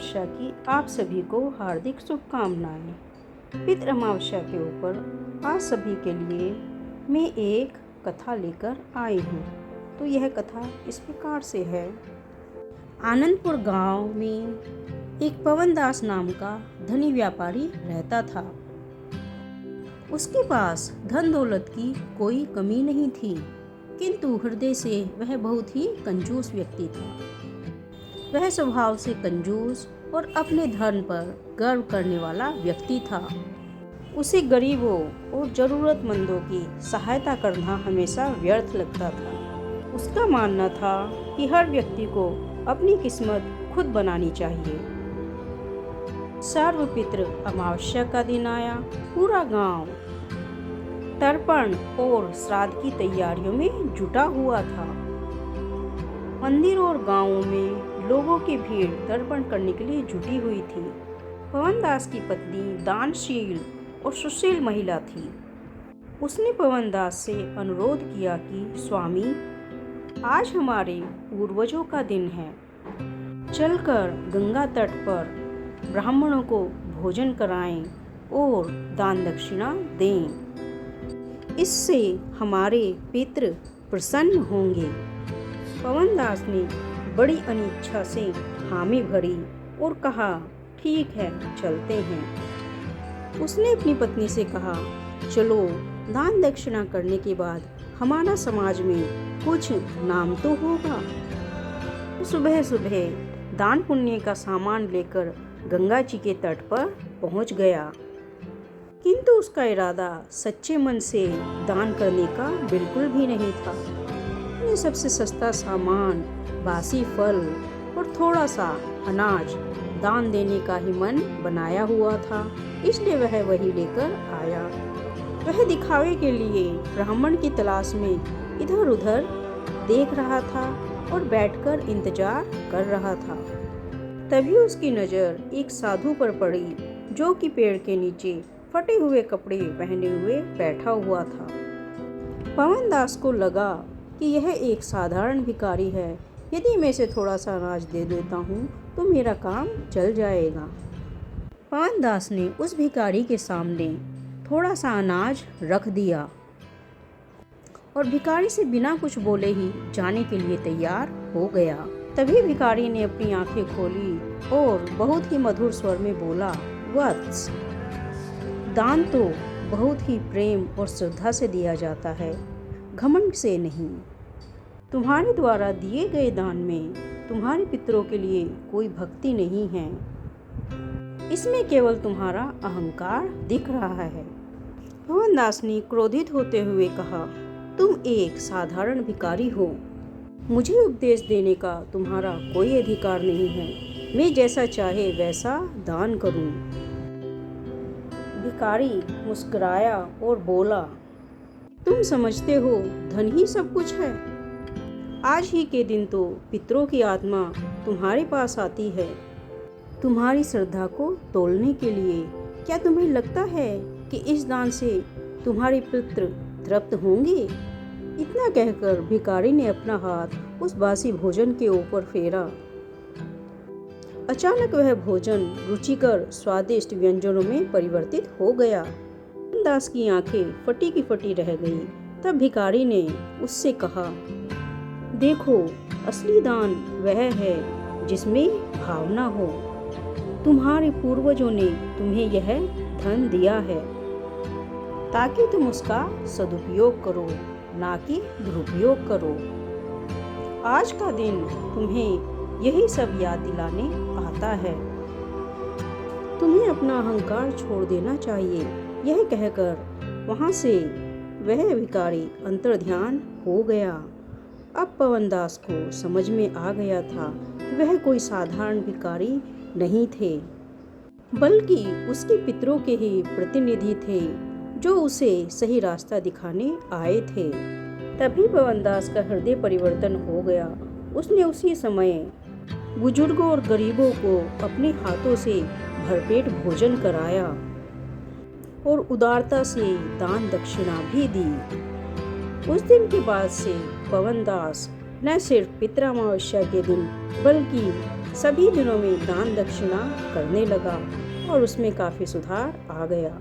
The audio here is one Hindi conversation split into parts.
अमावस्या की आप सभी को हार्दिक शुभकामनाएं। पितृ अमावस्या के ऊपर आप सभी के लिए मैं एक कथा लेकर आई हूँ। तो यह कथा इस प्रकार से है। आनंदपुर गांव में एक पवनदास नाम का धनी व्यापारी रहता था। उसके पास धन दौलत की कोई कमी नहीं थी, किंतु हृदय से वह बहुत ही कंजूस व्यक्ति था। वह स्वभाव से कंजूस और अपने धन पर गर्व करने वाला व्यक्ति था। उसे गरीबों और जरूरतमंदों की सहायता करना हमेशा व्यर्थ लगता था। उसका मानना था कि हर व्यक्ति को अपनी किस्मत खुद बनानी चाहिए। सर्वपितृ अमावस्या का दिन आया। पूरा गांव तर्पण और श्राद्ध की तैयारियों में जुटा हुआ था। मंदिर और गांवों में लोगों की भीड़ तर्पण करने के लिए जुटी हुई थी। पवनदास की पत्नी दानशील और सुशील महिला थी। उसने पवनदास से अनुरोध किया कि स्वामी, आज हमारे पूर्वजों का दिन है। चलकर गंगा तट पर ब्राह्मणों को भोजन कराएं और दान दक्षिणा दें। इससे हमारे पितृ प्रसन्न होंगे। पवनदास ने बड़ी अनिच्छा से हामी भरी और कहा, ठीक है, चलते हैं। उसने अपनी पत्नी से कहा, चलो, दान दक्षिणा करने के बाद हमारा समाज में कुछ नाम तो होगा। सुबह सुबह दान पुण्य का सामान लेकर गंगा जी के तट पर पहुंच गया, किंतु उसका इरादा सच्चे मन से दान करने का बिल्कुल भी नहीं था। उसने सबसे सस्ता सामान, बासी फल और थोड़ा सा अनाज दान देने का ही मन बनाया हुआ था, इसलिए वह वही लेकर आया। वह दिखावे के लिए ब्राह्मण की तलाश में इधर उधर देख रहा था और बैठकर इंतजार कर रहा था। तभी उसकी नज़र एक साधु पर पड़ी, जो कि पेड़ के नीचे फटे हुए कपड़े पहने हुए बैठा हुआ था। पवनदास को लगा कि यह एक साधारण भिखारी है। यदि मैं इसे थोड़ा सा अनाज दे देता हूँ तो मेरा काम चल जाएगा। पवनदास ने उस भिखारी के सामने थोड़ा सा अनाज रख दिया और भिखारी से बिना कुछ बोले ही जाने के लिए तैयार हो गया। तभी भिखारी ने अपनी आंखें खोली और बहुत ही मधुर स्वर में बोला, वत्स, दान तो बहुत ही प्रेम और श्रद्धा से दिया जाता है, घमंड से नहीं। तुम्हारे द्वारा दिए गए दान में तुम्हारे पितरों के लिए कोई भक्ति नहीं है, इसमें केवल तुम्हारा अहंकार दिख रहा है। पवनदास ने क्रोधित होते हुए कहा, तुम एक साधारण भिखारी हो, मुझे उपदेश देने का तुम्हारा कोई अधिकार नहीं है। मैं जैसा चाहे वैसा दान करूं। भिखारी मुस्कुराया और बोला, तुम समझते हो धन ही सब कुछ है। आज ही के दिन तो पितरों की आत्मा तुम्हारे पास आती है तुम्हारी श्रद्धा को तोलने के लिए। क्या तुम्हें लगता है कि इस दान से तुम्हारे पितृ तृप्त होंगे? इतना कहकर भिखारी ने अपना हाथ उस बासी भोजन के ऊपर फेरा। अचानक वह भोजन रुचिकर स्वादिष्ट व्यंजनों में परिवर्तित हो गया। दास की आंखें फटी की फटी रह गई। तब भिखारी ने उससे कहा, देखो, असली दान वह है जिसमें भावना हो। तुम्हारे पूर्वजों ने तुम्हें यह धन दिया है ताकि तुम उसका सदुपयोग करो, ना कि दुरुपयोग करो। आज का दिन तुम्हें यही सब याद दिलाने आता है। तुम्हें अपना अहंकार छोड़ देना चाहिए। यह कहकर वहां से वह भिखारी अंतर्ध्यान हो गया। अब पवनदास को समझ में आ गया था कि वह कोई साधारण भिखारी नहीं थे, बल्कि उसके पितरों के ही प्रतिनिधि थे, जो उसे सही रास्ता दिखाने आए थे। तभी पवनदास का हृदय परिवर्तन हो गया। उसने उसी समय बुजुर्गों और गरीबों को अपने हाथों से भरपेट भोजन कराया और उदारता से दान दक्षिणा भी दी। उस दिन के बाद से पवनदास न सिर्फ पितृ अमावस्या के दिन बल्कि सभी दिनों में दान दक्षिणा करने लगा और उसमें काफ़ी सुधार आ गया।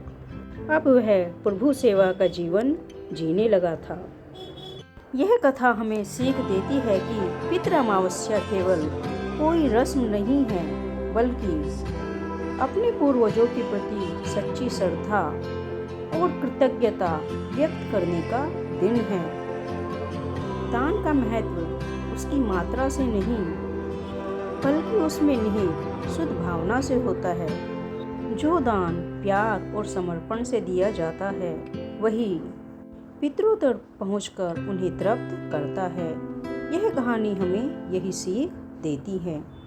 अब वह प्रभु सेवा का जीवन जीने लगा था। यह कथा हमें सीख देती है कि पितृ अमावस्या केवल कोई रस्म नहीं है, बल्कि अपने पूर्वजों के प्रति सच्ची श्रद्धा और कृतज्ञता व्यक्त करने का दिन है। दान का महत्व उसकी मात्रा से नहीं, बल्कि उसमें निहित शुद्ध भावना से होता है। जो दान प्यार और समर्पण से दिया जाता है, वही पितरों तक पहुंचकर उन्हें तृप्त करता है। यह कहानी हमें यही सीख देती है।